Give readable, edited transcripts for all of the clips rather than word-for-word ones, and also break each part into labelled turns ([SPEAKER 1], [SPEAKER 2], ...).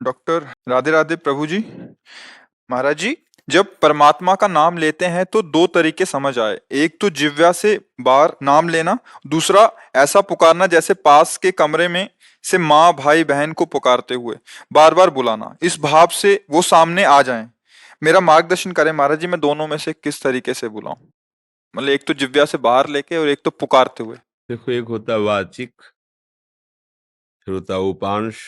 [SPEAKER 1] Doctor Radhe Radhe प्रभु जी। महाराज जी, जब परमात्मा का नाम लेते हैं तो दो तरीके समझ आए। एक तो जिह्वा से बाहर नाम लेना, दूसरा ऐसा पुकारना जैसे पास के कमरे में से माँ भाई बहन को पुकारते हुए बार बार बुलाना, इस भाव से वो सामने आ जाएं। मेरा मार्गदर्शन करें महाराज जी, मैं दोनों में से किस तरीके से बुलाऊं? मतलब एक तो जिह्वा से बाहर लेके और एक तो पुकारते हुए।
[SPEAKER 2] देखो, एक होता है वाचिक, फिर होता है उपांश,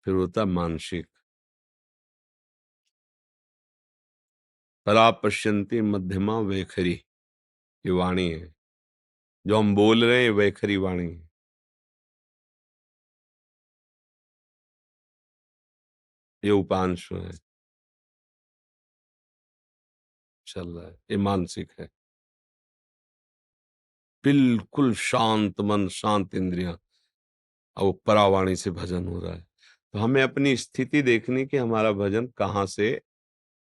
[SPEAKER 2] फिर होता है मानसिक। परा पश्यन्ति मध्यमा वैखरी, ये वाणी है। जो हम बोल रहे हैं वैखरी वाणी है। ये उपांश है, चल रहा है। ये मानसिक है, बिल्कुल शांत मन, शांत इंद्रियां, और वो परावाणी से भजन हो रहा है। तो हमें अपनी स्थिति देखनी कि हमारा भजन कहाँ से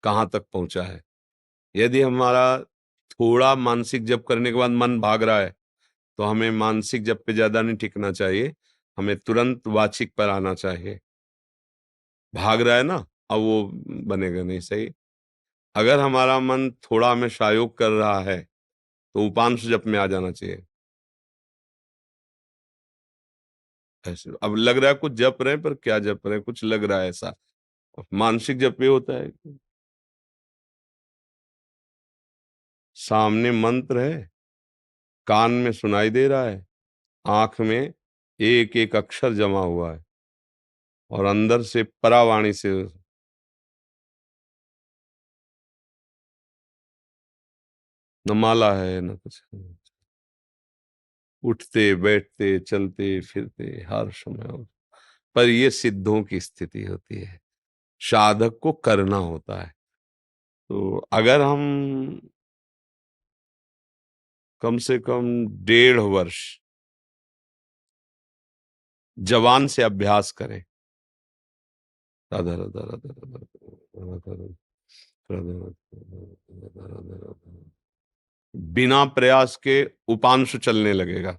[SPEAKER 2] कहाँ तक पहुंचा है। यदि हमारा थोड़ा मानसिक जप करने के बाद मन भाग रहा है, तो हमें मानसिक जप पे ज्यादा नहीं टिकना चाहिए, हमें तुरंत वाचिक पर आना चाहिए। भाग रहा है ना, अब वो बनेगा नहीं सही। अगर हमारा मन थोड़ा हमें सहयोग कर रहा है, तो उपांश जप में आ जाना चाहिए। ऐसे अब लग रहा है कुछ जप रहे हैं, पर क्या जप रहे हैं, कुछ लग रहा है ऐसा। मानसिक जप ये होता है कि सामने मंत्र है, कान में सुनाई दे रहा है, आंख में एक एक अक्षर जमा हुआ है, और अंदर से परावाणी से न माला है न कुछ, उठते बैठते चलते फिरते हर समय पर ये सिद्धों की स्थिति होती है, साधक को करना होता है। तो अगर हम कम से कम 1.5 वर्ष जवान से अभ्यास करें, राधा राधा राधा राधा राधा राधा राधा राधा राधा, बिना प्रयास के उपांश चलने लगेगा।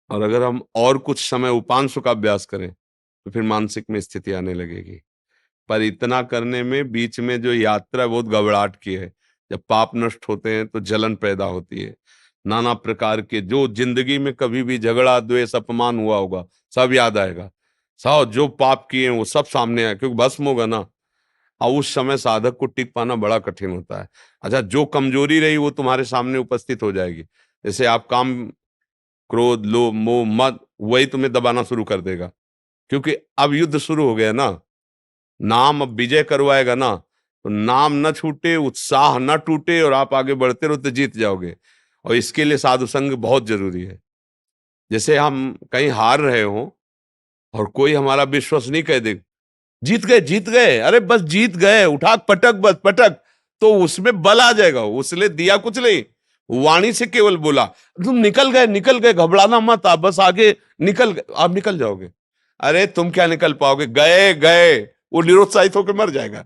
[SPEAKER 2] और अगर हम और कुछ समय उपांश का अभ्यास करें, तो फिर मानसिक में स्थिति आने लगेगी। पर इतना करने में बीच में जो यात्रा है बहुत घबराहट की है। जब पाप नष्ट होते हैं तो जलन पैदा होती है, नाना प्रकार के जो जिंदगी में कभी भी झगड़ा द्वेष अपमान हुआ होगा सब याद आएगा। सब जो पाप किए हैं वो सब सामने आए, क्योंकि भस्म होगा ना। और उस समय साधक को टिक पाना बड़ा कठिन होता है। अच्छा, जो कमजोरी रही वो तुम्हारे सामने उपस्थित हो जाएगी। जैसे आप काम, क्रोध लोभ मोह मद, वही तुम्हें दबाना शुरू कर देगा, क्योंकि अब युद्ध शुरू हो गया ना। नाम अब विजय करवाएगा ना, तो नाम न छूटे, उत्साह न टूटे, और आप आगे बढ़ते रहो तो जीत जाओगे। और इसके लिए साधु संग बहुत जरूरी है। जैसे हम कहीं हार रहे हो और कोई हमारा विश्वसनीय कह दे जीत गए जीत गए, अरे बस जीत गए, उठा पटक बस पटक, तो उसमें बल आ जाएगा। उसने दिया कुछ नहीं, वाणी से केवल बोला तुम निकल गए, घबराना मत, आप बस आगे निकल गए, आप निकल जाओगे। अरे तुम क्या निकल पाओगे, गए गए, वो निरुत्साहित होकर मर जाएगा।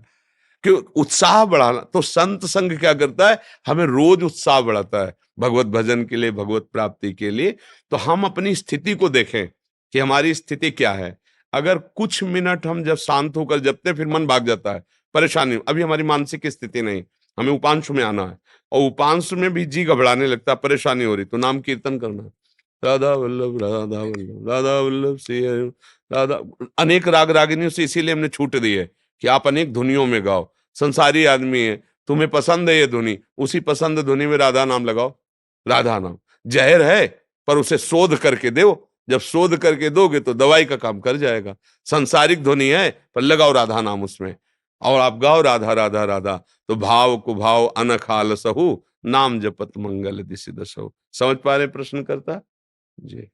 [SPEAKER 2] क्यों? उत्साह बढ़ाना। तो संत संग क्या करता है, हमें रोज उत्साह बढ़ाता है भगवत भजन के लिए, भगवत प्राप्ति के लिए। तो हम अपनी स्थिति को देखें कि हमारी स्थिति क्या है। अगर कुछ मिनट हम जब शांत होकर जपते फिर मन भाग जाता है, परेशानी, अभी हमारी मानसिक स्थिति नहीं, हमें उपांश में आना है, और उपांश में भी जी घबराने लगता है, परेशानी हो रही, तो नाम कीर्तन करना है। राधा वल्लभ राधा वल्लभ राधा वल्लभ श्री हरि राधा। अनेक राग रागिनियों से इसीलिए हमने छूट दी है कि आप अनेक धुनियों में गाओ। संसारी आदमी है, तुम्हें पसंद है ये धुनी, उसी पसंद धुनी में राधा नाम लगाओ। राधा नाम जहर है, पर उसे शोध करके दो। जब शोध करके दोगे तो दवाई का काम कर जाएगा। संसारिक ध्वनि है, पर लगाओ राधा नाम उसमें, और आप गाओ राधा राधा राधा, तो भाव को भाव अनखाल सहु, नाम जपत मंगल दिशि दशहु। समझ पा रहे प्रश्न करता जी?